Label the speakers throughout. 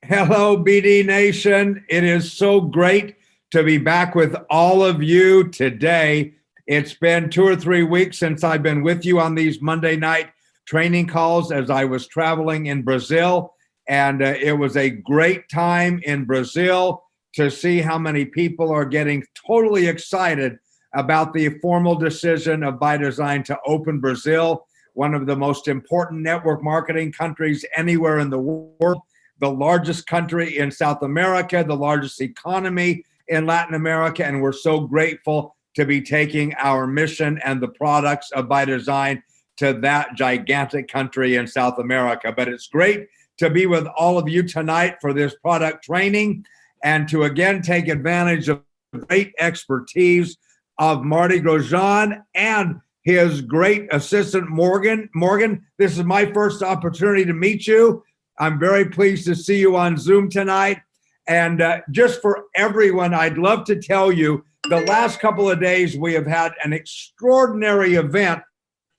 Speaker 1: Hello, BD Nation. It is so great to be back with all of you today. It's been 2 or 3 weeks since I've been with you on these Monday night training calls as I was traveling in Brazil. And it was a great time in Brazil to see how many people are getting totally excited about the formal decision of ByDzyne to open Brazil, one of the most important network marketing countries anywhere in the world, the largest country in South America, the largest economy in Latin America, and we're so grateful to be taking our mission and the products of ByDzyne to that gigantic country in South America. But it's great to be with all of you tonight for this product training and to again take advantage of the great expertise of Marty Grosjean and his great assistant, Morgan. Morgan, this is my first opportunity to meet you. I'm very pleased to see you on Zoom tonight. And just for everyone, I'd love to tell you the last couple of days we have had an extraordinary event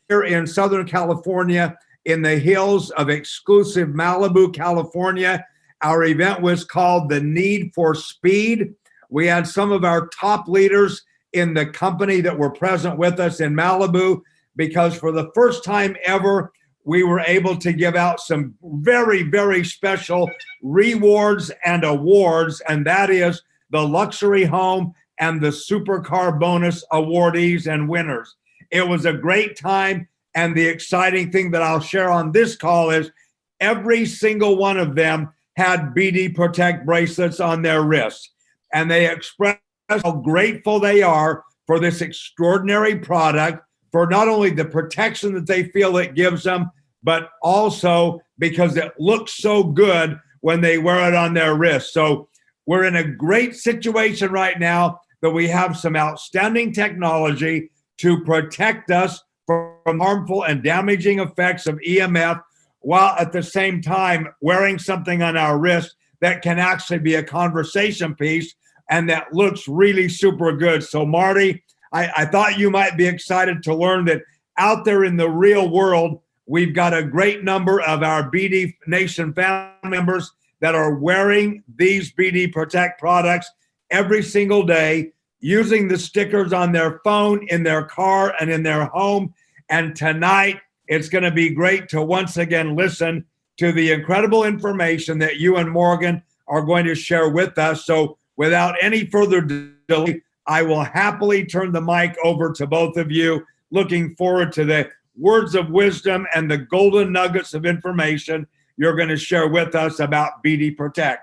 Speaker 1: here in Southern California in the hills of exclusive Malibu, California. Our event was called The Need for Speed. We had some of our top leaders in the company that were present with us in Malibu because for the first time ever, we were able to give out some very, very special rewards and awards, and that is the luxury home and the supercar bonus awardees and winners. It was a great time, and the exciting thing that I'll share on this call is every single one of them had BD Protect bracelets on their wrists, and they expressed how grateful they are for this extraordinary product, for not only the protection that they feel it gives them, but also because it looks so good when they wear it on their wrist. So we're in a great situation right now that we have some outstanding technology to protect us from harmful and damaging effects of EMF, while at the same time wearing something on our wrist that can actually be a conversation piece and that looks really super good. So Marty, I thought you might be excited to learn that out there in the real world, we've got a great number of our BD Nation family members that are wearing these BD Protect products every single day, using the stickers on their phone, in their car, and in their home. And tonight, it's going to be great to once again listen to the incredible information that you and Morgan are going to share with us. So without any further delay, I will happily turn the mic over to both of you. Looking forward to the words of wisdom and the golden nuggets of information you're going to share with us about BD Protect.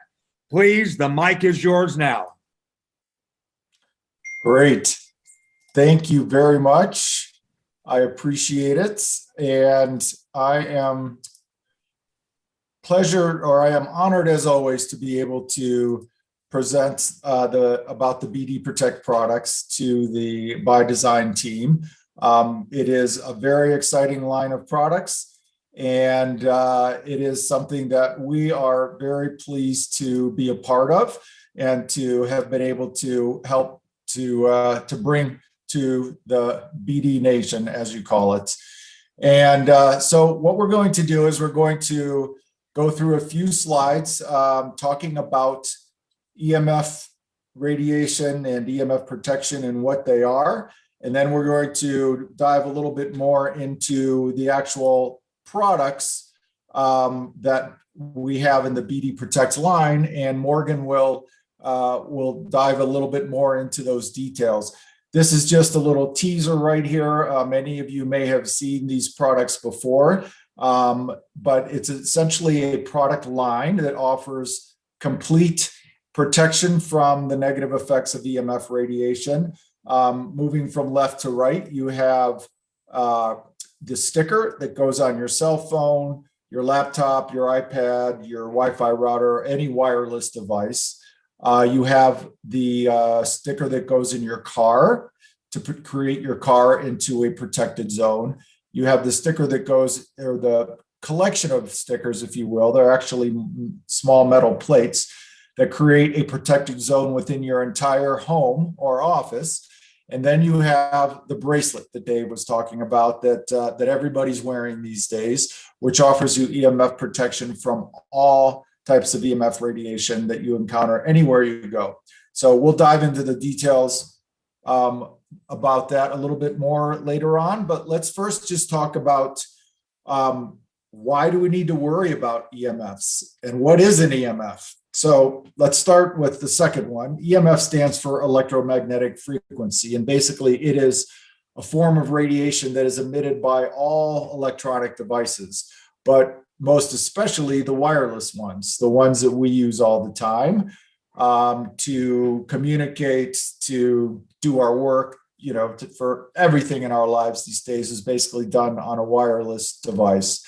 Speaker 1: Please, the mic is yours now.
Speaker 2: Great. Thank you very much. I appreciate it. And I am honored as always to be able to present about the BD Protect products to the ByDzyne team. It is a very exciting line of products, and it is something that we are very pleased to be a part of and to have been able to help to bring to the BD Nation, as you call it. And so what we're going to do is we're going to go through a few slides talking about EMF radiation and EMF protection and what they are. And then we're going to dive a little bit more into the actual products that we have in the BD Protect line, and Morgan will dive a little bit more into those details. This is just a little teaser right here. Many of you may have seen these products before, but it's essentially a product line that offers complete protection from the negative effects of EMF radiation. Moving from left to right, you have the sticker that goes on your cell phone, your laptop, your iPad, your Wi-Fi router, any wireless device. You have the sticker that goes in your car to create your car into a protected zone. You have the sticker that goes, or the collection of stickers, if you will. They're actually small metal plates that create a protected zone within your entire home or office. And then you have the bracelet that Dave was talking about that everybody's wearing these days, which offers you EMF protection from all types of EMF radiation that you encounter anywhere you go. So we'll dive into the details about that a little bit more later on, but let's first just talk about why do we need to worry about EMFs and what is an EMF? So let's start with the second one. EMF stands for electromagnetic frequency, and basically it is a form of radiation that is emitted by all electronic devices, but most especially the wireless ones, the ones that we use all the time to communicate, to do our work, for everything in our lives these days is basically done on a wireless device.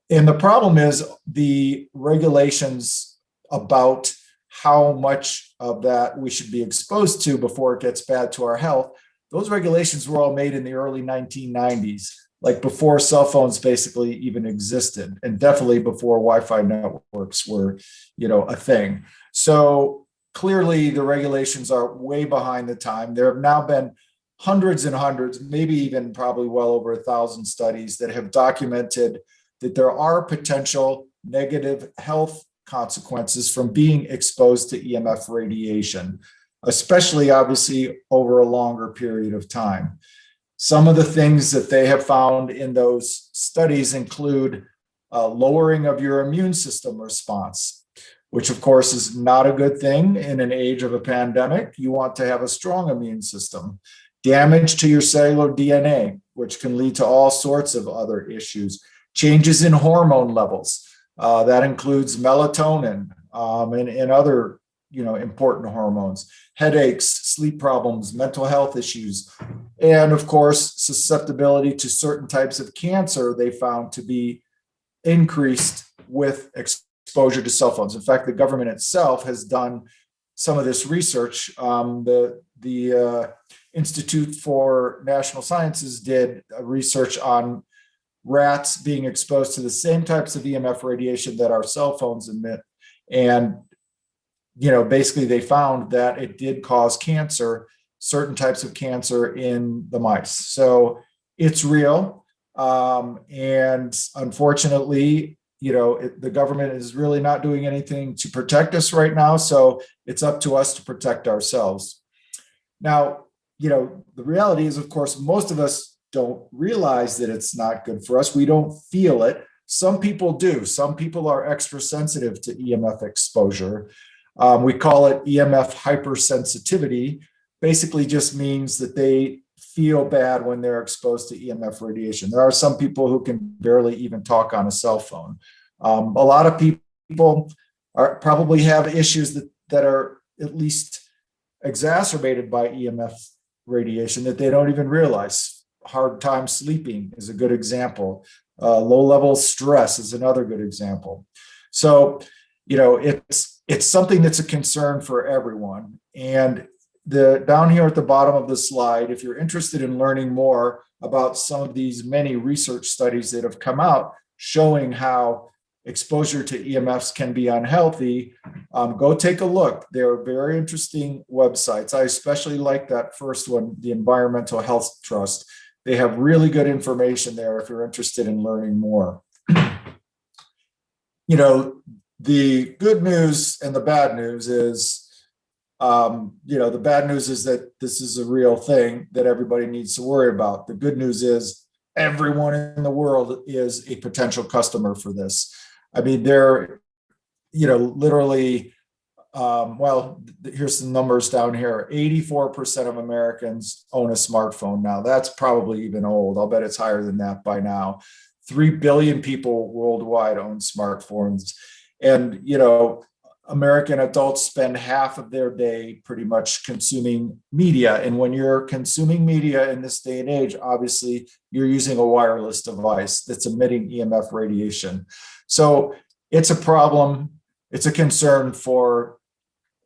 Speaker 2: And the problem is the regulations about how much of that we should be exposed to before it gets bad to our health. Those regulations were all made in the early 1990s, like before cell phones basically even existed, and definitely before Wi-Fi networks were, a thing. So clearly the regulations are way behind the time. There have now been hundreds and hundreds, maybe even probably well over 1,000 studies that have documented that there are potential negative health consequences from being exposed to EMF radiation, especially obviously over a longer period of time. Some of the things that they have found in those studies include lowering of your immune system response, which of course is not a good thing in an age of a pandemic. You want to have a strong immune system. Damage to your cellular DNA, which can lead to all sorts of other issues. Changes in hormone levels. That includes melatonin and other, important hormones, headaches, sleep problems, mental health issues, and of course, susceptibility to certain types of cancer they found to be increased with exposure to cell phones. In fact, the government itself has done some of this research. The Institute for National Sciences did research on rats being exposed to the same types of EMF radiation that our cell phones emit. And, basically they found that it did cause cancer, certain types of cancer in the mice. So it's real. And unfortunately, the government is really not doing anything to protect us right now. So it's up to us to protect ourselves. Now, the reality is, of course, most of us don't realize that it's not good for us. We don't feel it. Some people do. Some people are extra sensitive to EMF exposure. We call it EMF hypersensitivity. Basically just means that they feel bad when they're exposed to EMF radiation. There are some people who can barely even talk on a cell phone. A lot of people probably have issues that are at least exacerbated by EMF radiation that they don't even realize. Hard time sleeping is a good example. Low level stress is another good example. So, it's something that's a concern for everyone. And down here at the bottom of the slide, if you're interested in learning more about some of these many research studies that have come out showing how exposure to EMFs can be unhealthy, go take a look. They're very interesting websites. I especially like that first one, the Environmental Health Trust. They have really good information there if you're interested in learning more. The good news and the bad news is, the bad news is that this is a real thing that everybody needs to worry about. The good news is everyone in the world is a potential customer for this. I mean, they're, literally, here's some numbers down here. 84% of Americans own a smartphone now. That's probably even old. I'll bet it's higher than that by now. 3 billion people worldwide own smartphones. And, American adults spend half of their day pretty much consuming media. And when you're consuming media in this day and age, obviously you're using a wireless device that's emitting EMF radiation. So it's a problem. It's a concern for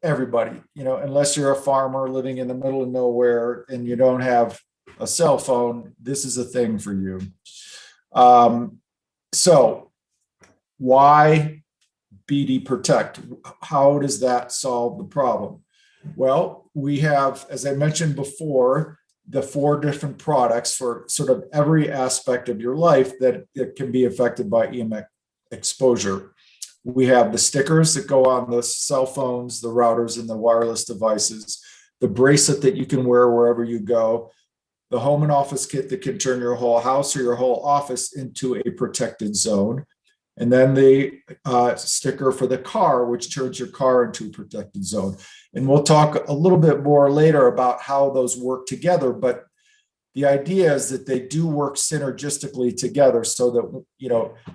Speaker 2: everybody, unless you're a farmer living in the middle of nowhere and you don't have a cell phone, this is a thing for you. So why BD Protect? How does that solve the problem? Well, we have, as I mentioned before, the 4 different products for sort of every aspect of your life that can be affected by EMF exposure. We have the stickers that go on the cell phones, the routers, and the wireless devices, the bracelet that you can wear wherever you go, the home and office kit that can turn your whole house or your whole office into a protected zone, and then the sticker for the car, which turns your car into a protected zone. And we'll talk a little bit more later about how those work together, but the idea is that they do work synergistically together so that,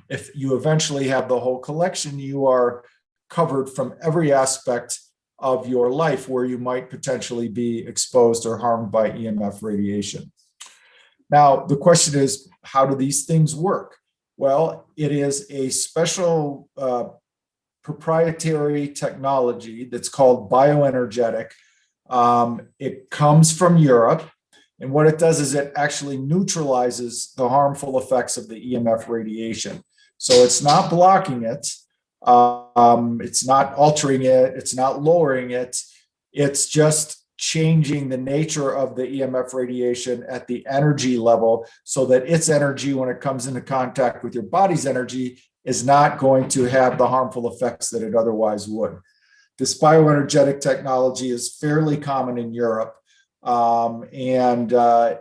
Speaker 2: if you eventually have the whole collection, you are covered from every aspect of your life where you might potentially be exposed or harmed by EMF radiation. Now, the question is, how do these things work? Well, it is a special proprietary technology that's called bioenergetic. It comes from Europe. And what it does is it actually neutralizes the harmful effects of the EMF radiation. So it's not blocking it. It's not altering it. It's not lowering it. It's just changing the nature of the EMF radiation at the energy level so that its energy, when it comes into contact with your body's energy, is not going to have the harmful effects that it otherwise would. This bioenergetic technology is fairly common in Europe. And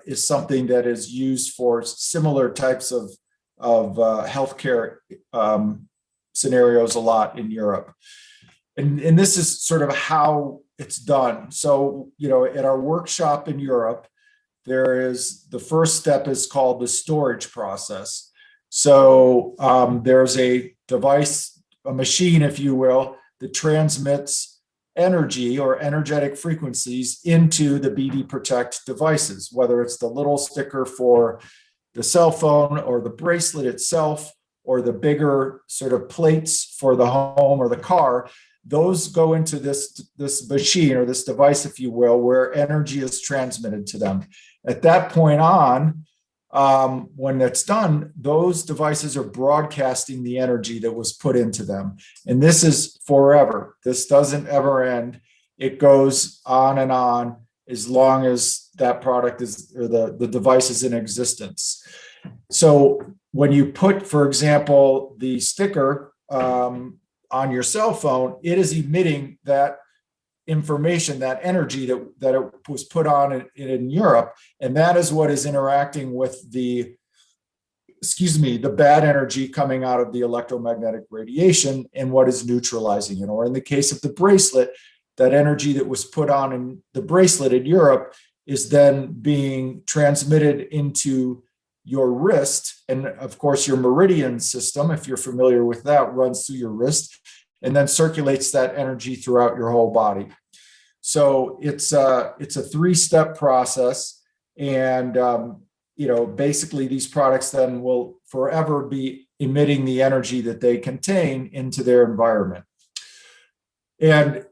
Speaker 2: is something that is used for similar types of healthcare scenarios a lot in Europe. And this is sort of how it's done. So, at our workshop in Europe, the first step is called the storage process. So there's a device, a machine, if you will, that transmits energy or energetic frequencies into the BD Protect devices, whether it's the little sticker for the cell phone or the bracelet itself, or the bigger sort of plates for the home or the car. Those go into this machine or this device, if you will, where energy is transmitted to them. At that point on, when it's done, those devices are broadcasting the energy that was put into them. And this is forever. This doesn't ever end. It goes on and on as long as that product is, or the device is in existence. So when you put, for example, the sticker on your cell phone, it is emitting that information, that energy that it was put on in Europe. And that is what is interacting with the bad energy coming out of the electromagnetic radiation and what is neutralizing it. Or in the case of the bracelet, that energy that was put on in the bracelet in Europe is then being transmitted into your wrist. And of course, your meridian system, if you're familiar with that, runs through your wrist and then circulates that energy throughout your whole body. So it's a 3-step process. And, basically these products then will forever be emitting the energy that they contain into their environment. And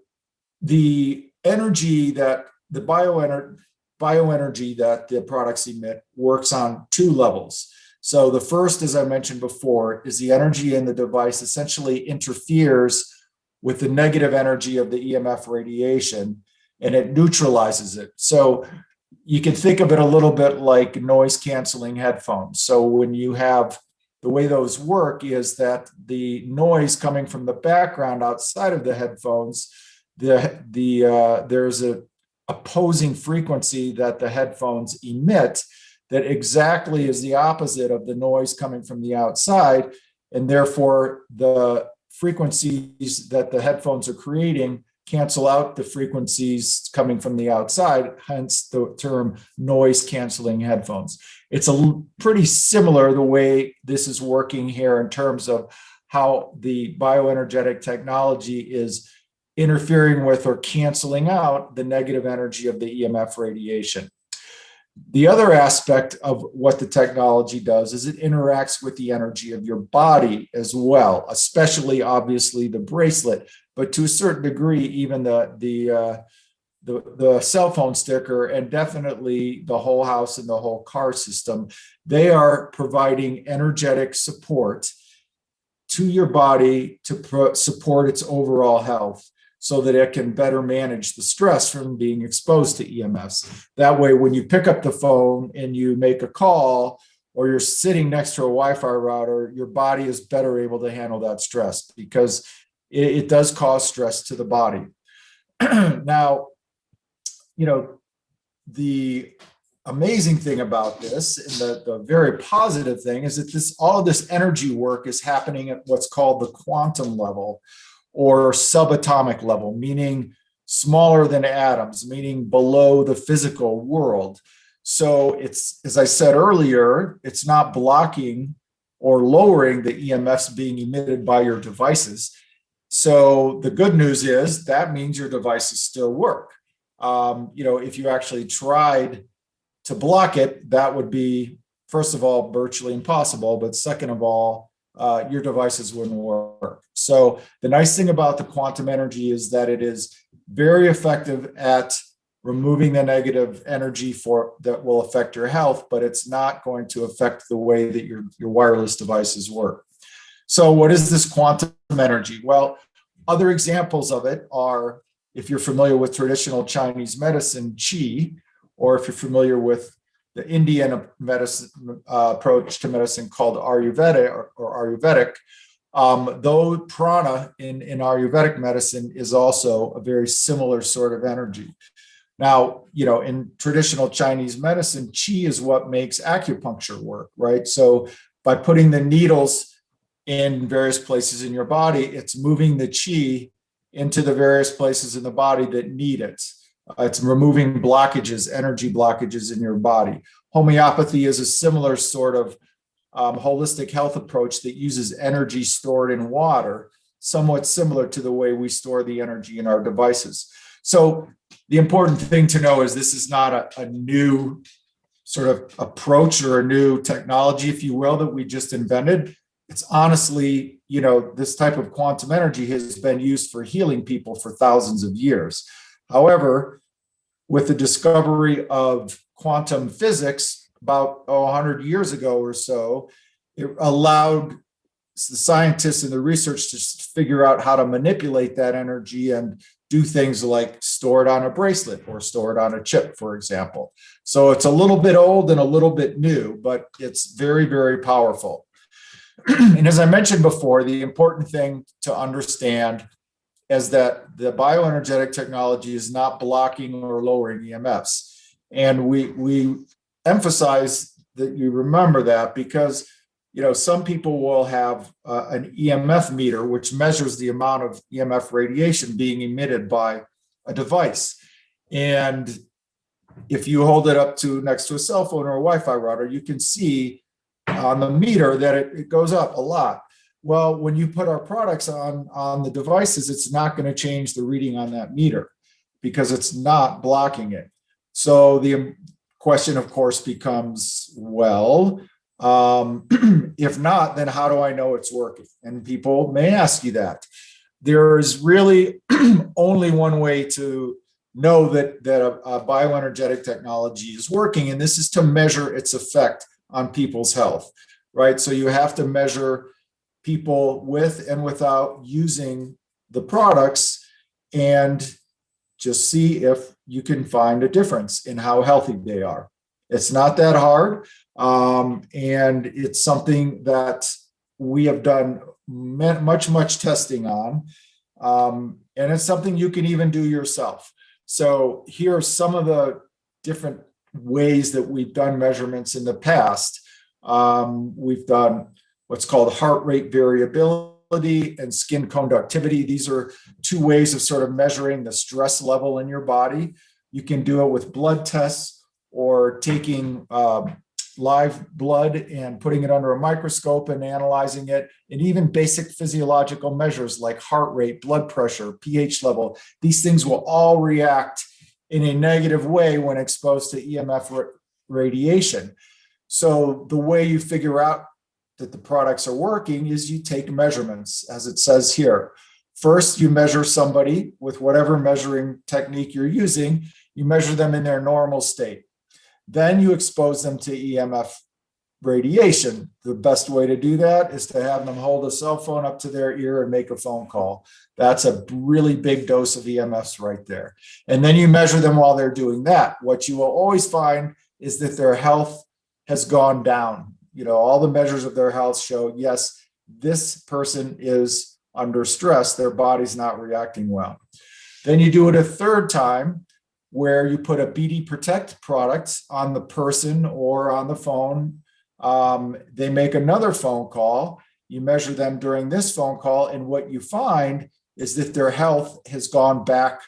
Speaker 2: the energy that the bioenergy that the products emit works on 2 levels. So the first, as I mentioned before, is the energy in the device essentially interferes with the negative energy of the EMF radiation, and it neutralizes it. So you can think of it a little bit like noise canceling headphones. So when you have, the way those work is that the noise coming from the background outside of the headphones, there's a opposing frequency that the headphones emit that exactly is the opposite of the noise coming from the outside. And therefore, the frequencies that the headphones are creating cancel out the frequencies coming from the outside, hence the term noise canceling headphones. It's pretty similar the way this is working here in terms of how the bioenergetic technology is interfering with or canceling out the negative energy of the EMF radiation. The other aspect of what the technology does is it interacts with the energy of your body as well, especially obviously the bracelet, but to a certain degree, even the cell phone sticker and definitely the whole house and the whole car system. They are providing energetic support to your body to support its overall health, so that it can better manage the stress from being exposed to EMFs. That way, when you pick up the phone and you make a call, or you're sitting next to a Wi-Fi router, your body is better able to handle that stress because it does cause stress to the body. Now, the amazing thing about this, and the very positive thing, is that all of this energy work is happening at what's called the quantum level or subatomic level, meaning smaller than atoms, meaning below the physical world. So it's, as I said earlier, it's not blocking or lowering the EMFs being emitted by your devices. So the good news is that means your devices still work. If you actually tried to block it, that would be, first of all, virtually impossible. But second of all, your devices wouldn't work. So the nice thing about the quantum energy is that it is very effective at removing the negative energy that will affect your health, but it's not going to affect the way that your wireless devices work. So what is this quantum energy? Well, other examples of it are, if you're familiar with traditional Chinese medicine, qi, or if you're familiar with the Indian medicine approach to medicine called Ayurveda or Ayurvedic, though prana in Ayurvedic medicine is also a very similar sort of energy. Now, in traditional Chinese medicine, qi is what makes acupuncture work, right? So by putting the needles in various places in your body, it's moving the qi into the various places in the body that need it. It's removing blockages, energy blockages in your body. Homeopathy is a similar sort of holistic health approach that uses energy stored in water, somewhat similar to the way we store the energy in our devices. So the important thing to know is this is not a new sort of approach or a new technology, if you will, that we just invented. It's honestly, this type of quantum energy has been used for healing people for thousands of years. However, with the discovery of quantum physics about 100 years ago or so, it allowed the scientists and the research to figure out how to manipulate that energy and do things like store it on a bracelet or store it on a chip, for example. So it's a little bit old and a little bit new, but it's very, very powerful. And as I mentioned before, the important thing to understand is that the bioenergetic technology is not blocking or lowering EMFs. And we emphasize that you remember that because, some people will have an EMF meter, which measures the amount of EMF radiation being emitted by a device. And if you hold it up next to a cell phone or a Wi-Fi router, you can see on the meter that it goes up a lot. Well, when you put our products on the devices, it's not going to change the reading on that meter because it's not blocking it. So the question, of course, becomes, well, if not, then how do I know it's working? And people may ask you that. There's really only one way to know that a bioenergetic technology is working, and this is to measure its effect on people's health, right? So you have to measure people with and without using the products and just see if you can find a difference in how healthy they are. It's not that hard. And it's something that we have done much testing on. And it's something you can even do yourself. So here are some of the different ways that we've done measurements in the past. We've done what's called heart rate variability and skin conductivity. These are two ways of sort of measuring the stress level in your body. You can do it with blood tests or taking live blood and putting it under a microscope and analyzing it, and even basic physiological measures like heart rate, blood pressure, pH level. These things will all react in a negative way when exposed to EMF radiation. So the way you figure out that the products are working is you take measurements, as it says here. First, you measure somebody with whatever measuring technique you're using. You measure them in their normal state. Then you expose them to EMF radiation. The best way to do that is to have them hold a cell phone up to their ear and make a phone call. That's a really big dose of EMFs right there. And then you measure them while they're doing that. What you will always find is that their health has gone down. all the measures of their health show, yes, this person is under stress, their body's not reacting well. Then you do it a third time where you put a BD Protect product on the person or on the phone. They make another phone call. You measure them during this phone call, and what you find is that their health has gone back,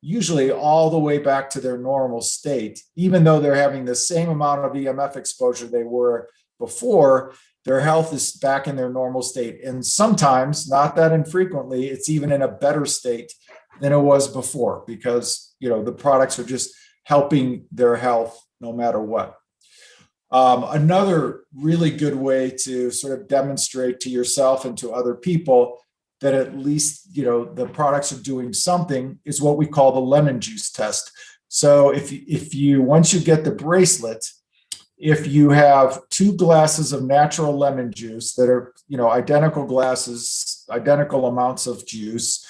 Speaker 2: usually all the way back to their normal state. Even though they're having the same amount of EMF exposure they were before, their health is back in their normal state. And sometimes, not that infrequently, it's even in a better state than it was before, because the products are just helping their health no matter what. Another really good way to sort of demonstrate to yourself and to other people that at least the products are doing something is what we call the lemon juice test. So if you once you get the bracelet, if you have 2 glasses of natural lemon juice that are identical glasses, identical amounts of juice,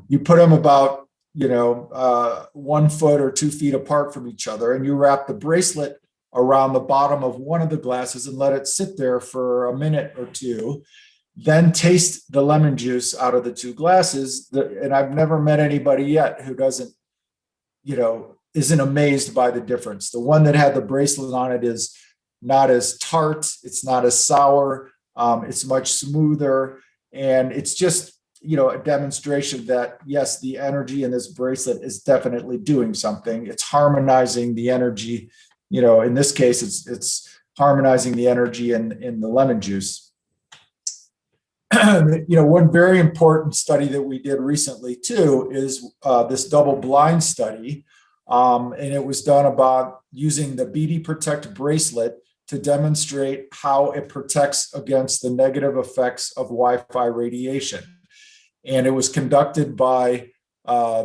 Speaker 2: you put them about 1 foot or 2 feet apart from each other, and you wrap the bracelet around the bottom of one of the glasses and let it sit there for a minute or two. Then taste the lemon juice out of the 2 glasses. And I've never met anybody yet who isn't amazed by the difference. The one that had the bracelet on it is not as tart, it's not as sour, it's much smoother. And it's just, a demonstration that yes, the energy in this bracelet is definitely doing something. It's harmonizing the energy. In this case, it's harmonizing the energy in the lemon juice. One very important study that we did recently too is this double-blind study, and it was done about using the BD Protect bracelet to demonstrate how it protects against the negative effects of Wi-Fi radiation. And it was conducted by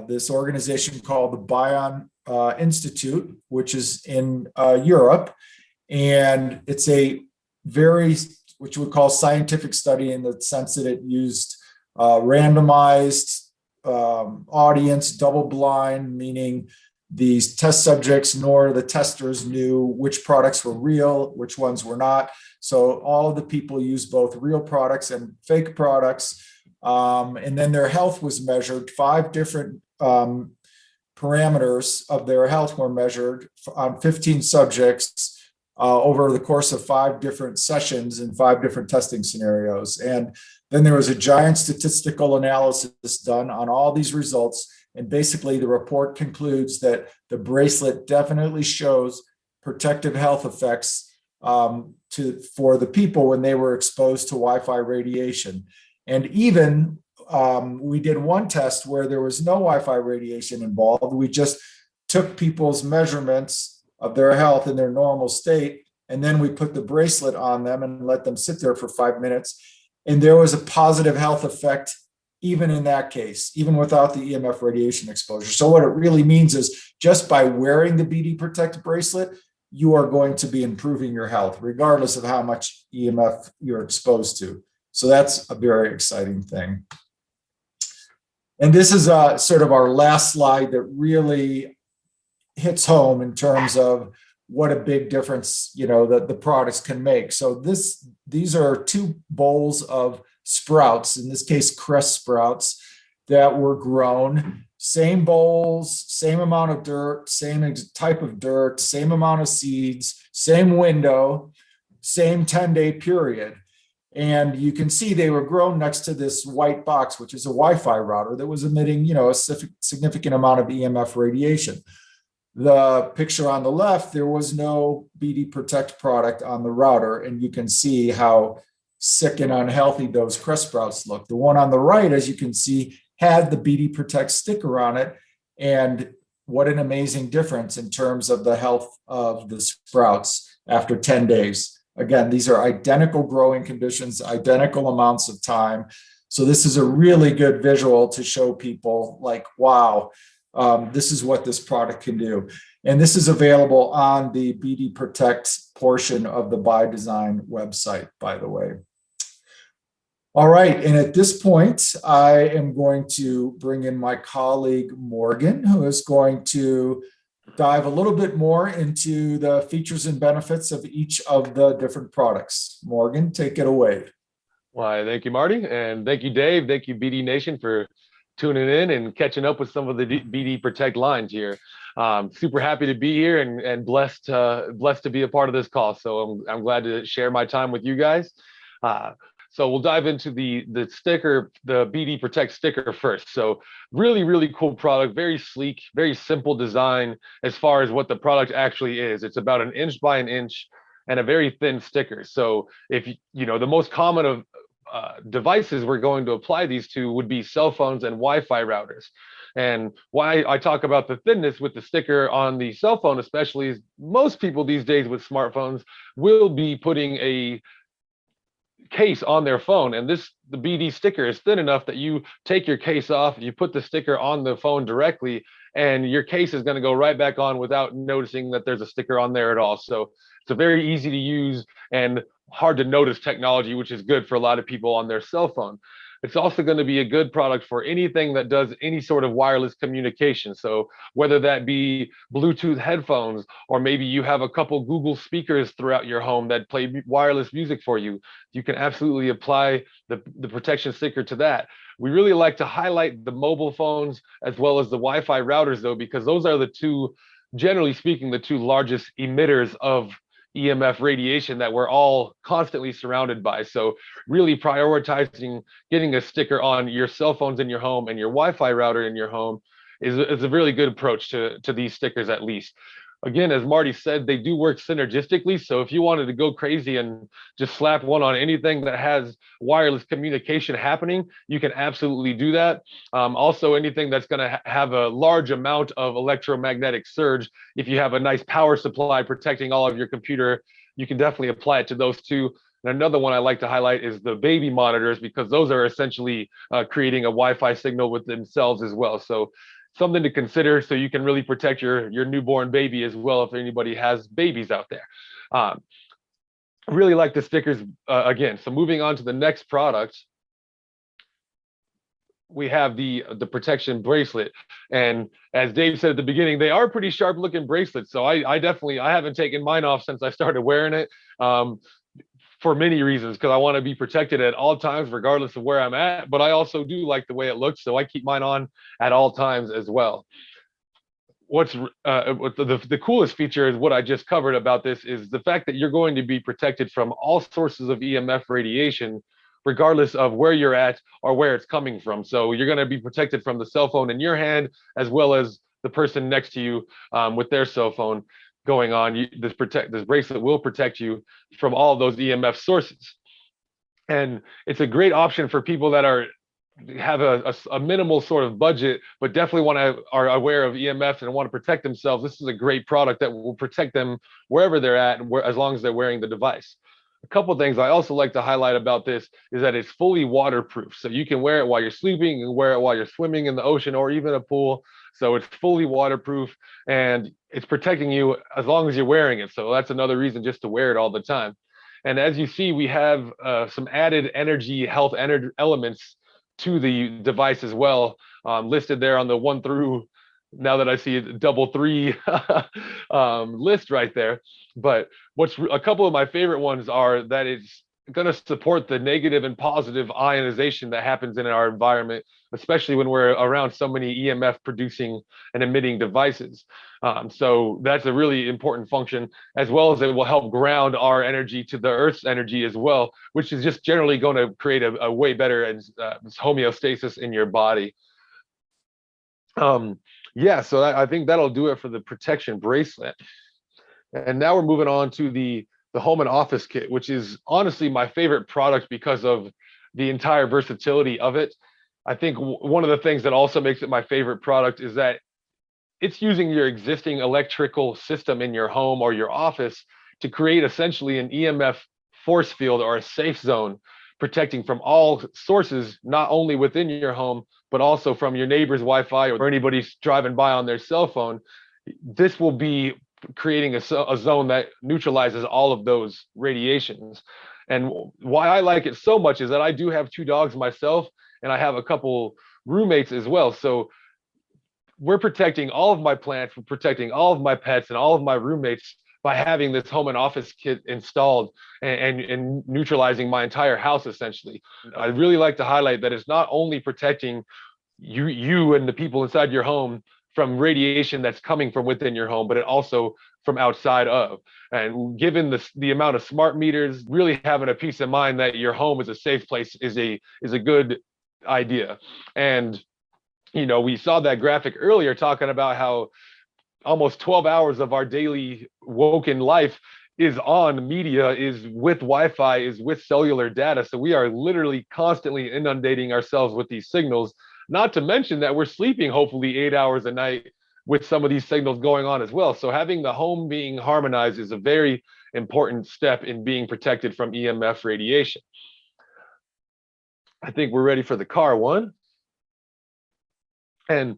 Speaker 2: this organization called the ByDzyne Institute, which is in Europe, and it's a very, which we call scientific study in the sense that it used randomized audience, double blind, meaning these test subjects nor the testers knew which products were real, which ones were not. So all of the people used both real products and fake products. And then their health was measured. 5 different parameters of their health were measured on 15 subjects over the course of 5 different sessions in 5 different testing scenarios. And then there was a giant statistical analysis done on all these results. And basically the report concludes that the bracelet definitely shows protective health effects for the people when they were exposed to Wi-Fi radiation. And even we did one test where there was no Wi-Fi radiation involved. We just took people's measurements of their health in their normal state, and then we put the bracelet on them and let them sit there for 5 minutes. And there was a positive health effect even in that case, even without the EMF radiation exposure. So what it really means is just by wearing the BD Protect bracelet, you are going to be improving your health, regardless of how much EMF you're exposed to. So that's a very exciting thing. And this is sort of our last slide that really hits home in terms of what a big difference, that the products can make. So these are 2 bowls of sprouts, in this case, cress sprouts, that were grown. Same bowls, same amount of dirt, same type of dirt, same amount of seeds, same window, same 10-day period. And you can see they were grown next to this white box, which is a Wi-Fi router that was emitting, a significant amount of EMF radiation. The picture on the left, there was no BD Protect product on the router, and you can see how sick and unhealthy those cress sprouts look. The one on the right, as you can see, had the BD Protect sticker on it, and what an amazing difference in terms of the health of the sprouts after 10 days. Again, these are identical growing conditions, identical amounts of time. So this is a really good visual to show people like, wow, this is what this product can do. And this is available on the BD Protect portion of the ByDzyne website, by the way. All right, and at this point, I am going to bring in my colleague, Morgan, who is going to dive a little bit more into the features and benefits of each of the different products. Morgan, take it away.
Speaker 3: Why, thank you, Marty. And thank you, Dave. Thank you, BD Nation, for tuning in and catching up with some of the BD Protect lines here. Super happy to be here and blessed to be a part of this call. So I'm glad to share my time with you guys. So we'll dive into the sticker, the BD Protect sticker first. So really cool product, very sleek, very simple design as far as what the product actually is. It's about 1 inch by 1 inch and a very thin sticker. So if you know, the most common of devices we're going to apply these to would be cell phones and Wi-Fi routers. And why I talk about the thinness with the sticker on the cell phone, especially, is most people these days with smartphones will be putting a case on their phone, and the BD sticker is thin enough that you take your case off, you put the sticker on the phone directly, and your case is going to go right back on without noticing that there's a sticker on there at all. So it's a very easy to use and hard to notice technology, which is good for a lot of people on their cell phone. It's also going to be a good product for anything that does any sort of wireless communication. So whether that be Bluetooth headphones, or maybe you have a couple Google speakers throughout your home that play wireless music for you, you can absolutely apply the protection sticker to that. We really like to highlight the mobile phones as well as the Wi-Fi routers, though, because those are the two, generally speaking, the two largest emitters of EMF radiation that we're all constantly surrounded by. So really prioritizing getting a sticker on your cell phones in your home and your Wi-Fi router in your home is a really good approach to these stickers, at least. Again, as Marty said, they do work synergistically. So if you wanted to go crazy and just slap one on anything that has wireless communication happening, you can absolutely do that. Also, anything that's going to have a large amount of electromagnetic surge, if you have a nice power supply protecting all of your computer, you can definitely apply it to those two. And another one I like to highlight is the baby monitors, because those are essentially creating a Wi-Fi signal with themselves as well. So something to consider, so you can really protect your newborn baby as well, if anybody has babies out there. I really like the stickers again. So moving on to the next product, we have the protection bracelet. And as Dave said at the beginning, they are pretty sharp looking bracelets. So I haven't taken mine off since I started wearing it. For many reasons, because I want to be protected at all times, regardless of where I'm at. But I also do like the way it looks, so I keep mine on at all times as well. What's the coolest feature is what I just covered about this, is the fact that you're going to be protected from all sources of EMF radiation, regardless of where you're at or where it's coming from. So you're going to be protected from the cell phone in your hand, as well as the person next to you with their cell phone going on. This bracelet will protect you from all of those EMF sources. And it's a great option for people that have a minimal sort of budget, but definitely are aware of EMF and want to protect themselves. This is a great product that will protect them wherever they're at, and as long as they're wearing the device. A couple of things I also like to highlight about this is that it's fully waterproof. So you can wear it while you're sleeping, you can wear it while you're swimming in the ocean or even a pool. So it's fully waterproof, and it's protecting you as long as you're wearing it. So that's another reason just to wear it all the time. And as you see, we have some added health elements to the device as well, listed there on the 1 through, now that I see it, double 3 list right there. But a couple of my favorite ones are that it's going to support the negative and positive ionization that happens in our environment, especially when we're around so many EMF producing and emitting devices. So that's a really important function, as well as it will help ground our energy to the Earth's energy as well, which is just generally going to create a way better homeostasis in your body. Yeah, so I think that'll do it for the protection bracelet. And now we're moving on to the home and office kit, which is honestly my favorite product because of the entire versatility of it. I think one of the things that also makes it my favorite product is that it's using your existing electrical system in your home or your office to create essentially an EMF force field or a safe zone, protecting from all sources, not only within your home, but also from your neighbor's Wi-Fi or anybody's driving by on their cell phone. This will be creating a zone that neutralizes all of those radiations. And why I like it so much is that I do have 2 dogs myself, and I have a couple roommates as well. So we're protecting all of my plants, we're protecting all of my pets and all of my roommates by having this home and office kit installed and neutralizing my entire house essentially. I really like to highlight that it's not only protecting you and the people inside your home from radiation that's coming from within your home, but it also from outside of. And given the amount of smart meters, really having a peace of mind that your home is a safe place is a good idea. And we saw that graphic earlier talking about how almost 12 hours of our daily woken life is on media, is with Wi-Fi, is with cellular data. So we are literally constantly inundating ourselves with these signals, not to mention that we're sleeping hopefully 8 hours a night with some of these signals going on as well. So having the home being harmonized is a very important step in being protected from EMF radiation. I think we're ready for the car one. And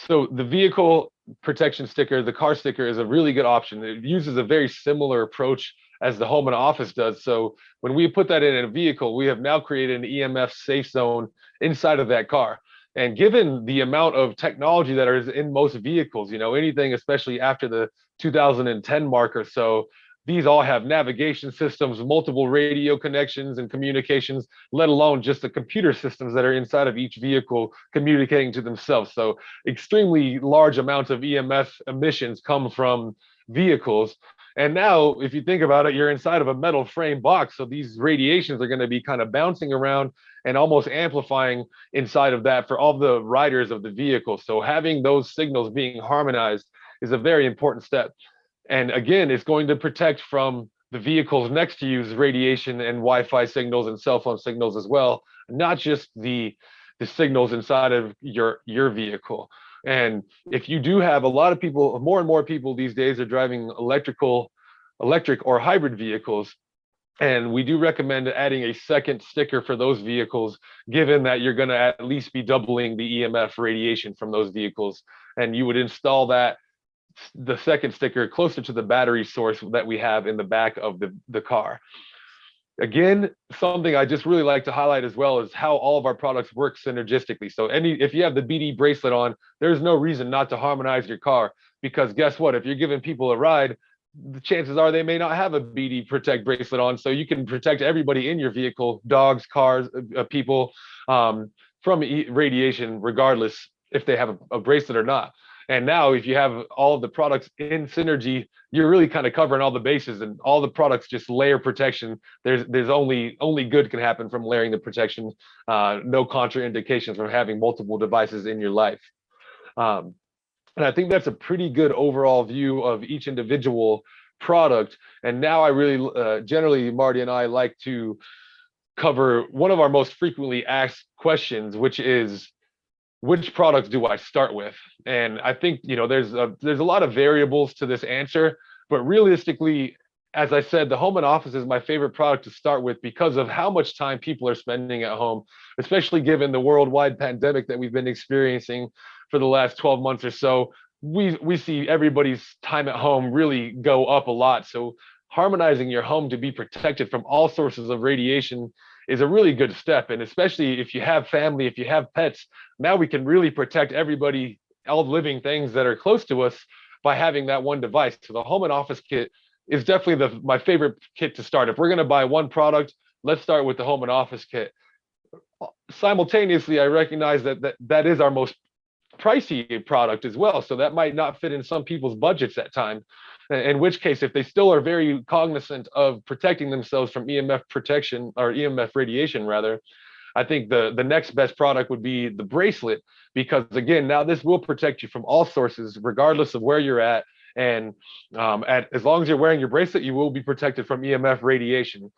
Speaker 3: so the vehicle protection sticker, the car sticker, is a really good option. It uses a very similar approach as the home and office does. So when we put that in a vehicle, we have now created an EMF safe zone inside of that car. And given the amount of technology that is in most vehicles, anything, especially after the 2010 mark or so, these all have navigation systems, multiple radio connections and communications, let alone just the computer systems that are inside of each vehicle communicating to themselves. So extremely large amounts of EMF emissions come from vehicles. And now, if you think about it, you're inside of a metal frame box. So these radiations are going to be kind of bouncing around and almost amplifying inside of that for all the riders of the vehicle. So having those signals being harmonized is a very important step. And again, it's going to protect from the vehicles next to you's radiation and Wi-Fi signals and cell phone signals as well, not just the signals inside of your vehicle. And if you do have a lot of people, more and more people these days are driving electric or hybrid vehicles. And we do recommend adding a second sticker for those vehicles, given that you're going to at least be doubling the EMF radiation from those vehicles. And you would install the second sticker closer to the battery source that we have in the back of the car. Again, something I just really like to highlight as well is how all of our products work synergistically. So if you have the BD bracelet on, there's no reason not to harmonize your car, because guess what? If you're giving people a ride, the chances are they may not have a BD Protect bracelet on. So you can protect everybody in your vehicle, dogs, cars, people, from radiation, regardless if they have a bracelet or not. And now if you have all of the products in synergy, you're really kind of covering all the bases, and all the products just layer protection. There's only good can happen from layering the protection. No contraindications from having multiple devices in your life. And I think that's a pretty good overall view of each individual product. And now I really, generally, Marty and I like to cover one of our most frequently asked questions, which is, which products do I start with? And I think, there's a lot of variables to this answer, but realistically, as I said, the home and office is my favorite product to start with because of how much time people are spending at home, especially given the worldwide pandemic that we've been experiencing for the last 12 months or so. We see everybody's time at home really go up a lot. So harmonizing your home to be protected from all sources of radiation is a really good step. And especially if you have family, if you have pets, now we can really protect everybody, all living things that are close to us, by having that one device. So the home and office kit is definitely my favorite kit to start. If we're going to buy one product, let's start with the home and office kit. Simultaneously, I recognize that is our most pricey product as well. So that might not fit in some people's budgets at times. In which case, if they still are very cognizant of protecting themselves from EMF protection, or EMF radiation rather, I think the next best product would be the bracelet, because again, now this will protect you from all sources, regardless of where you're at. And as long as you're wearing your bracelet, you will be protected from EMF radiation.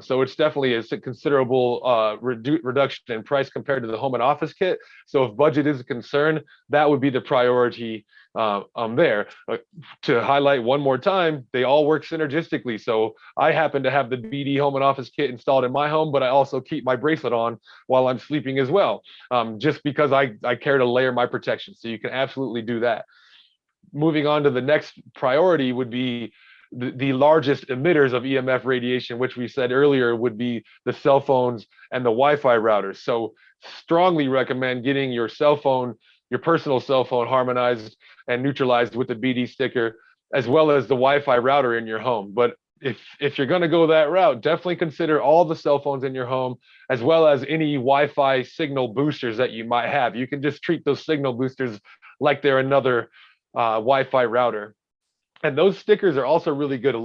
Speaker 3: So it's definitely a considerable reduction in price compared to the home and office kit. So if budget is a concern, that would be the priority there. To highlight one more time, they all work synergistically. So I happen to have the BD home and office kit installed in my home, but I also keep my bracelet on while I'm sleeping as well, just because I care to layer my protection. So you can absolutely do that. Moving on to the next priority would be the largest emitters of EMF radiation, which we said earlier would be the cell phones and the Wi-Fi routers. So strongly recommend getting your cell phone, your personal cell phone harmonized and neutralized with the BD sticker, as well as the Wi-Fi router in your home. But if you're going to go that route, definitely consider all the cell phones in your home, as well as any Wi-Fi signal boosters that you might have. You can just treat those signal boosters like they're another Wi-Fi router. And those stickers are also really good.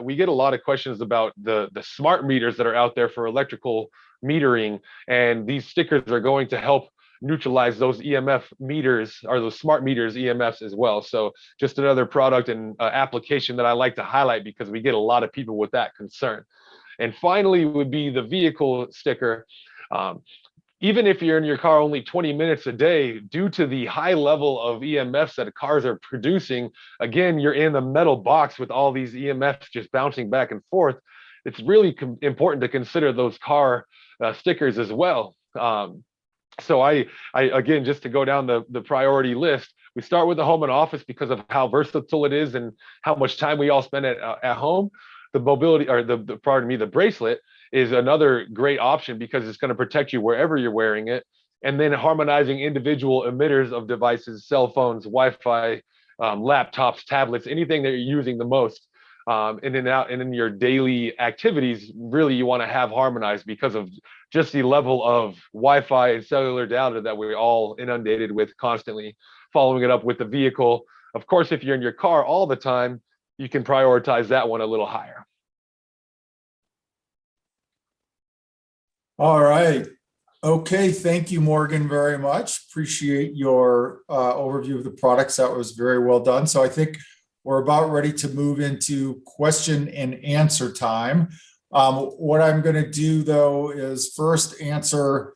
Speaker 3: We get a lot of questions about the smart meters that are out there for electrical metering, and these stickers are going to help neutralize those EMF meters, or those smart meters EMFs as well. So just another product and application that I like to highlight, because we get a lot of people with that concern. And finally would be the vehicle sticker. Even if you're in your car only 20 minutes a day, due to the high level of EMFs that cars are producing, again, you're in the metal box with all these EMFs just bouncing back and forth. It's really important to consider those car stickers as well. So I again, just to go down the priority list, we start with the home and office because of how versatile it is and how much time we all spend at home. The mobility, or the bracelet is another great option because it's going to protect you wherever you're wearing it. And then harmonizing individual emitters of devices, cell phones, Wi-Fi, laptops, tablets, anything that you're using the most. And in your daily activities, really you want to have harmonized because of just the level of Wi-Fi and cellular data that we're all inundated with constantly. Following it up with the vehicle. Of course, if you're in your car all the time, you can prioritize that one a little higher.
Speaker 2: All right. Okay. Thank you, Morgan, very much. Appreciate your overview of the products. That was very well done. So I think we're about ready to move into question and answer time. What I'm going to do, though, is first answer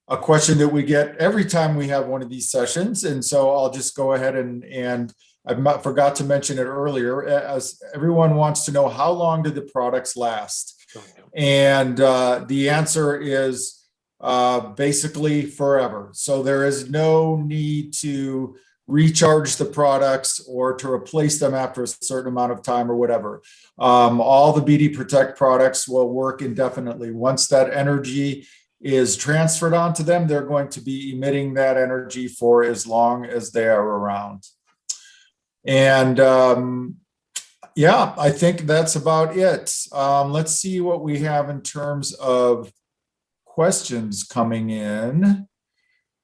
Speaker 2: a question that we get every time we have one of these sessions. And so I'll just go ahead and I forgot to mention it earlier, as everyone wants to know, how long do the products last? And the answer is basically forever. So there is no need to recharge the products or to replace them after a certain amount of time or whatever. All the BD Protect products will work indefinitely. Once that energy is transferred onto them, they're going to be emitting that energy for as long as they are around. And yeah, I think that's about it. Let's see what we have in terms of questions coming in.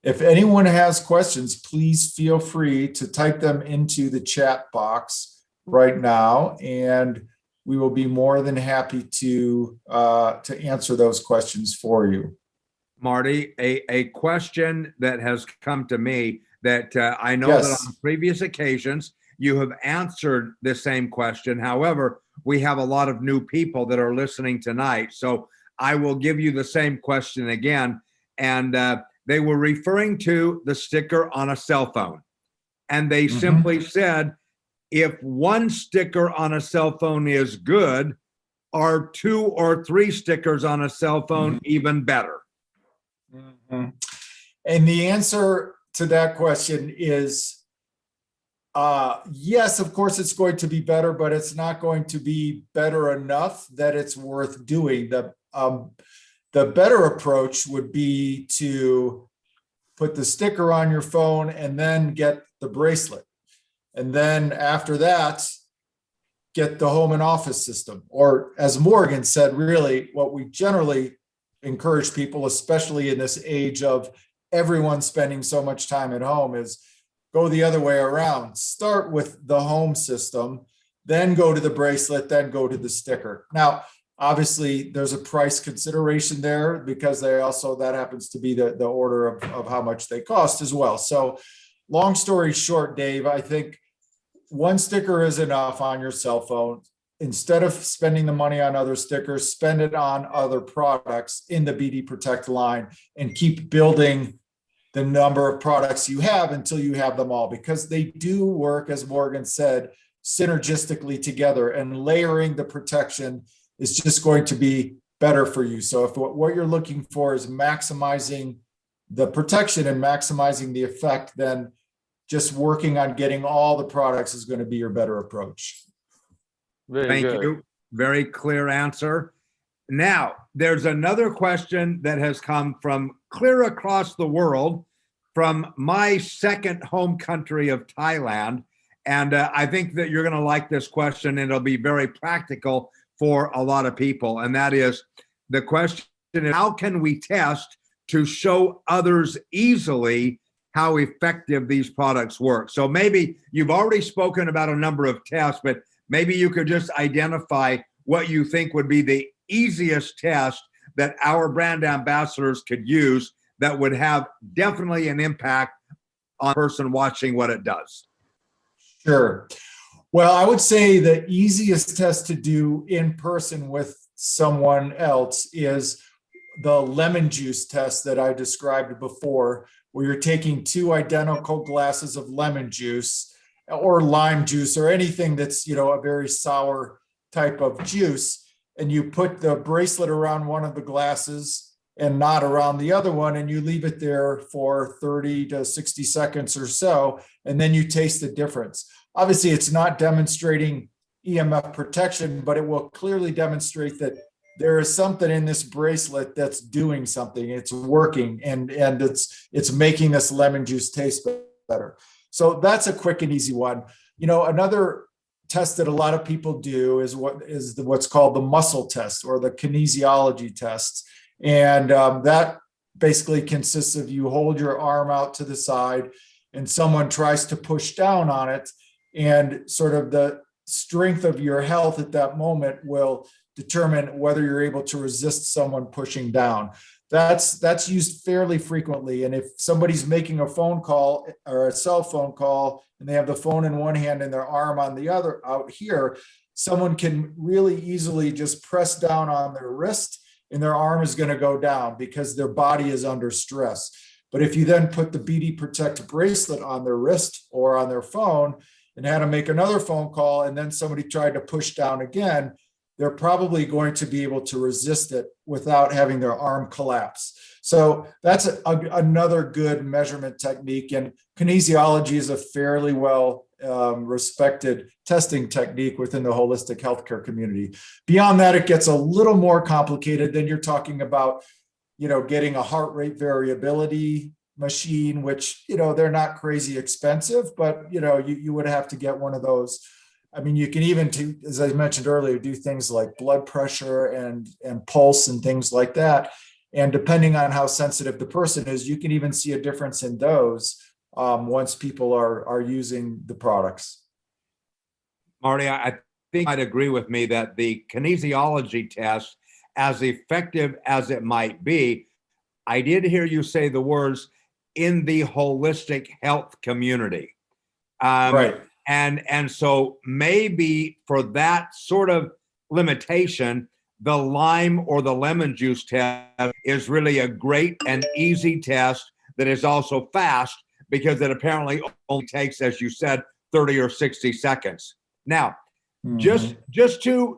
Speaker 2: If anyone has questions, please feel free to type them into the chat box right now, and we will be more than happy to answer those questions for you.
Speaker 1: Marty, a question that has come to me that I know
Speaker 2: Yes.
Speaker 1: that on previous occasions you have answered the same question. However, we have a lot of new people that are listening tonight. So I will give you the same question again. And they were referring to the sticker on a cell phone. And they simply said, if one sticker on a cell phone is good, are 2 or 3 stickers on a cell phone even better?
Speaker 2: And the answer to that question is yes, of course it's going to be better, but it's not going to be better enough that it's worth doing. The better approach would be to put the sticker on your phone and then get the bracelet. And then after that, get the home and office system. Or as Morgan said, really what we generally encourage people, especially in this age of everyone spending so much time at home, is go the other way around. Start with the home system, then go to the bracelet, then go to the sticker. Now, obviously, there's a price consideration there because that happens to be the order of how much they cost as well. So long story short, Dave, I think one sticker is enough on your cell phone. Instead of spending the money on other stickers, spend it on other products in the BD Protect line and keep building the number of products you have until you have them all, because they do work, as Morgan said, synergistically together, and layering the protection is just going to be better for you. So if what you're looking for is maximizing the protection and maximizing the effect, then just working on getting all the products is going to be your better approach.
Speaker 1: Thank you. Very clear answer. Now, there's another question that has come from clear across the world from my second home country of Thailand. And I think that you're going to like this question, and it'll be very practical for a lot of people. And that is, the question is, how can we test to show others easily how effective these products work? So maybe you've already spoken about a number of tests, but maybe you could just identify what you think would be the easiest test that our brand ambassadors could use that would have definitely an impact on the person watching what it does.
Speaker 2: Sure. Well, I would say the easiest test to do in person with someone else is the lemon juice test that I described before, where you're taking 2 identical glasses of lemon juice or lime juice or anything that's, a very sour type of juice, and you put the bracelet around one of the glasses and not around the other one, and you leave it there for 30 to 60 seconds or so, and then you taste the difference. Obviously, it's not demonstrating EMF protection, but it will clearly demonstrate that there is something in this bracelet that's doing something. It's working, and it's making this lemon juice taste better. So that's a quick and easy one. Another test that a lot of people do is what's called the muscle test or the kinesiology test. And that basically consists of you hold your arm out to the side and someone tries to push down on it, and sort of the strength of your health at that moment will determine whether you're able to resist someone pushing down. That's used fairly frequently. And if somebody's making a phone call or a cell phone call and they have the phone in one hand and their arm on the other out here, someone can really easily just press down on their wrist and their arm is going to go down because their body is under stress. But if you then put the BD Protect bracelet on their wrist or on their phone and had to make another phone call, and then somebody tried to push down again, they're probably going to be able to resist it without having their arm collapse. So that's another good measurement technique. And kinesiology is a fairly well respected testing technique within the holistic healthcare community. Beyond that, it gets a little more complicated. Then you're talking about, getting a heart rate variability machine, which, they're not crazy expensive, but, you would have to get one of those. I mean, you can even, as I mentioned earlier, do things like blood pressure and pulse and things like that. And depending on how sensitive the person is, you can even see a difference in those once people are using the products.
Speaker 1: Marty, I think you might agree with me that the kinesiology test, as effective as it might be, I did hear you say the words in the holistic health community.
Speaker 2: Right.
Speaker 1: And so maybe for that sort of limitation, the lime or the lemon juice test is really a great and easy test that is also fast, because it apparently only takes, as you said, 30 or 60 seconds. Now, just to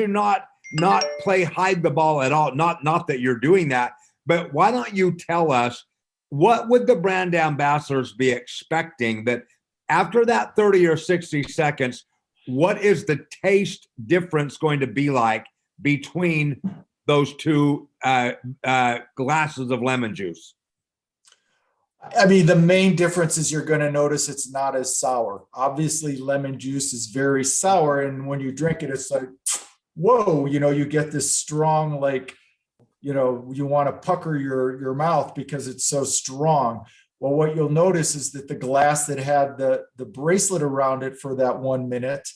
Speaker 1: not play hide the ball at all, not that you're doing that, but why don't you tell us, what would the brand ambassadors be expecting that after that 30 or 60 seconds, what is the taste difference going to be like between those 2 glasses of lemon juice?
Speaker 2: I mean, the main difference is you're going to notice it's not as sour. Obviously, lemon juice is very sour, and when you drink it, it's like, whoa, you get this strong, like, you want to pucker your mouth because it's so strong. Well, what you'll notice is that the glass that had the bracelet around it for that 1 minute,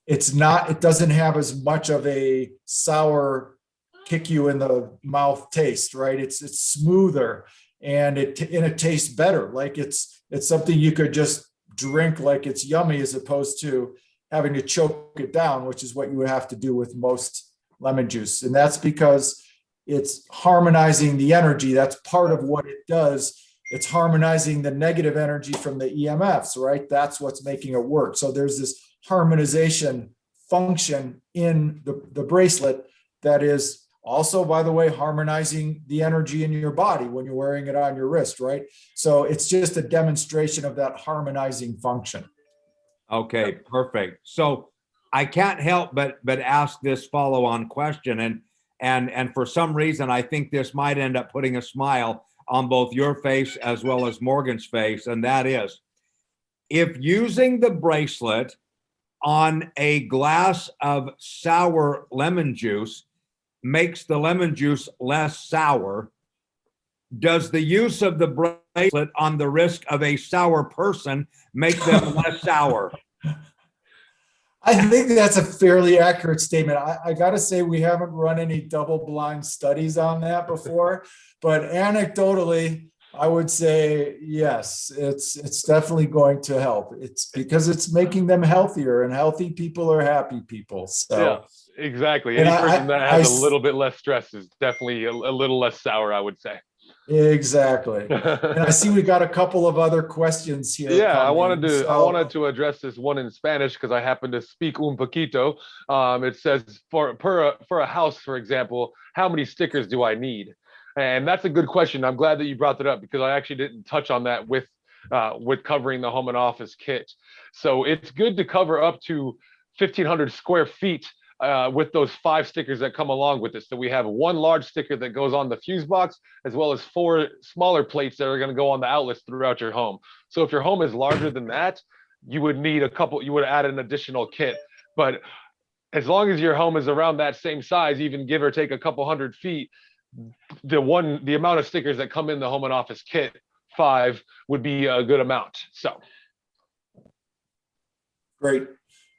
Speaker 2: it doesn't have as much of a sour kick you in the mouth taste, right? It's smoother, and it tastes better. Like it's something you could just drink like it's yummy, as opposed to having to choke it down, which is what you would have to do with most lemon juice. And that's because it's harmonizing the energy. That's part of what it does. It's harmonizing the negative energy from the EMFs, right? That's what's making it work. So there's this harmonization function in the bracelet that is also, by the way, harmonizing the energy in your body when you're wearing it on your wrist, right? So it's just a demonstration of that harmonizing function.
Speaker 1: Okay, perfect. So I can't help but ask this follow-on question, and for some reason I think this might end up putting a smile on both your face as well as Morgan's face, and that is, if using the bracelet on a glass of sour lemon juice makes the lemon juice less sour, does the use of the bracelet on the wrist of a sour person make them less sour?
Speaker 2: I think that's a fairly accurate statement. I got to say, we haven't run any double-blind studies on that before, but anecdotally, I would say yes, it's definitely going to help. It's because it's making them healthier, and healthy people are happy people. So
Speaker 3: Yeah, exactly.
Speaker 2: and
Speaker 3: Any person that has a little bit less stress is definitely a little less sour, I would say.
Speaker 2: Exactly. And I see we got a couple of other questions here.
Speaker 3: Yeah, I
Speaker 2: coming.
Speaker 3: wanted to address this one in Spanish because I happen to speak un poquito. It says for a house, for example, how many stickers do I need? And that's a good question. I'm glad that you brought that up because I actually didn't touch on that with covering the home and office kit. So it's good to cover up to 1,500 square feet with those 5 stickers that come along with it. So we have 1 large sticker that goes on the fuse box, as well as 4 smaller plates that are going to go on the outlets throughout your home. So if your home is larger than that, you would need you would add an additional kit. But as long as your home is around that same size, even give or take a couple hundred feet, the amount of stickers that come in the home and office kit, 5, would be a good amount. So
Speaker 2: Great.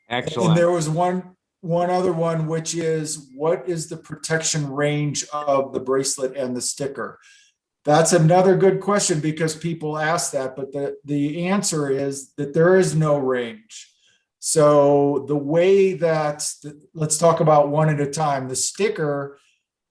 Speaker 1: Excellent.
Speaker 2: And there was one other one, which is, what is the protection range of the bracelet and the sticker? That's another good question because people ask that, but the answer is that there is no range. So the way that, let's talk about one at a time. The sticker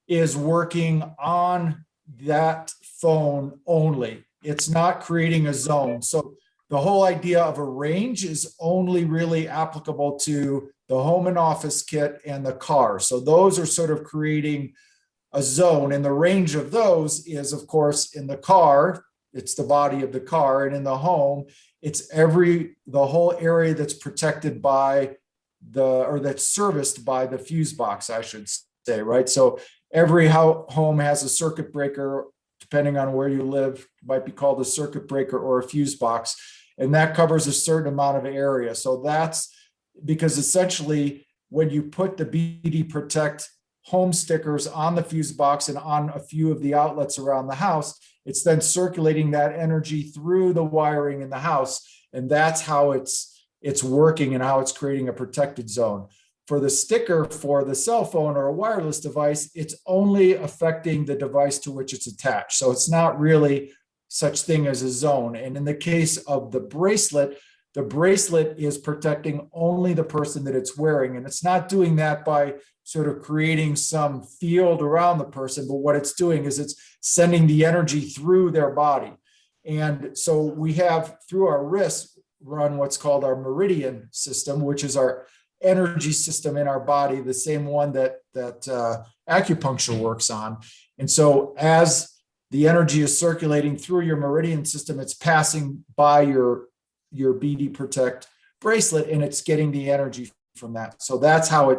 Speaker 2: is working on that phone only. It's not creating a zone. So the whole idea of a range is only really applicable to the home and office kit and the car. So those are sort of creating a zone, and the range of those is, of course, in the car, it's the body of the car, and in the home, it's the whole area that's protected by or that's serviced by the fuse box, I should say, right? So every home has a circuit breaker, depending on where you live, might be called a circuit breaker or a fuse box, and that covers a certain amount of area. So that's because essentially when you put the BD Protect home stickers on the fuse box and on a few of the outlets around the house, it's then circulating that energy through the wiring in the house. And that's how it's working and how it's creating a protected zone. For the sticker for the cell phone or a wireless device, it's only affecting the device to which it's attached. So it's not really such thing as a zone. And in the case of the bracelet is protecting only the person that it's wearing. And it's not doing that by sort of creating some field around the person, but what it's doing is it's sending the energy through their body. And so we have, through our wrist, run what's called our meridian system, which is our energy system in our body, the same one that acupuncture works on. And so as the energy is circulating through your meridian system, it's passing by your BD Protect bracelet, and it's getting the energy from that. So that's how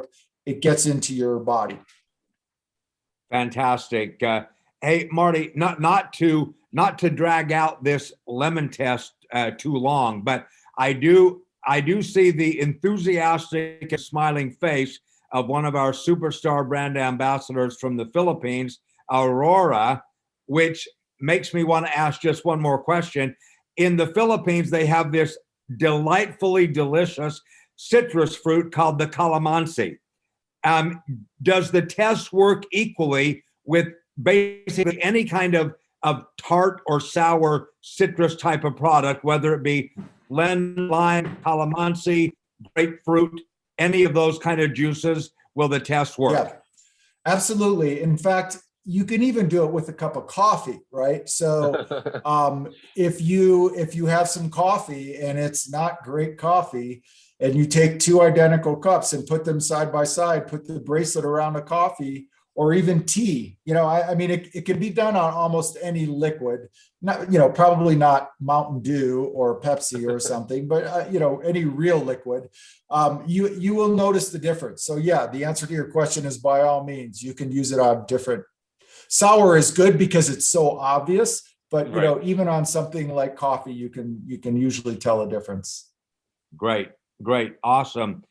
Speaker 2: it gets into your body.
Speaker 1: Fantastic. Hey, Marty, not to drag out this lemon test too long, but I do see the enthusiastic and smiling face of one of our superstar brand ambassadors from the Philippines, Aurora, which makes me want to ask just one more question. In the Philippines, they have this delightfully delicious citrus fruit called the calamansi. Does the test work equally with basically any kind of tart or sour citrus type of product, whether it be lemon, lime, calamansi, grapefruit, any of those kind of juices? Will the test work?
Speaker 2: Yeah, absolutely. In fact, you can even do it with a cup of coffee, right? So if you have some coffee and it's not great coffee, and you take 2 identical cups and put them side by side, put the bracelet around a coffee, or even tea, I mean, it can be done on almost any liquid, not, probably not Mountain Dew or Pepsi or something, but, any real liquid, you will notice the difference. So yeah, the answer to your question is by all means, you can use it on different. Sour is good because it's so obvious, but you
Speaker 3: Right.
Speaker 2: know, even on something like coffee, you can usually tell a difference.
Speaker 1: Great, great, awesome.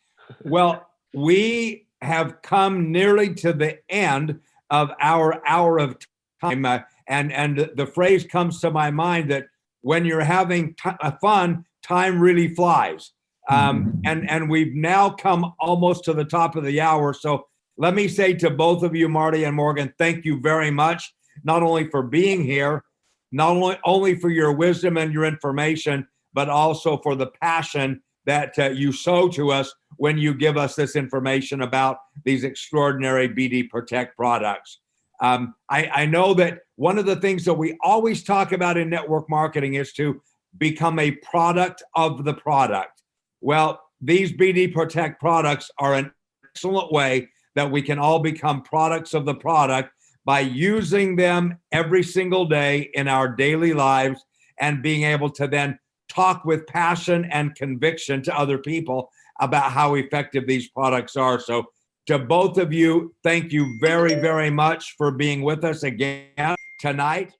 Speaker 1: Well, we have come nearly to the end of our hour of time, and the phrase comes to my mind that when you're having fun, time really flies. And we've now come almost to the top of the hour. So let me say to both of you, Marty and Morgan, thank you very much, not only for being here, not only for your wisdom and your information, but also for the passion that you show to us when you give us this information about these extraordinary BD Protect products. I know that one of the things that we always talk about in network marketing is to become a product of the product. Well, these BD Protect products are an excellent way that we can all become products of the product by using them every single day in our daily lives and being able to then talk with passion and conviction to other people about how effective these products are. So to both of you, thank you very, very much for being with us again tonight.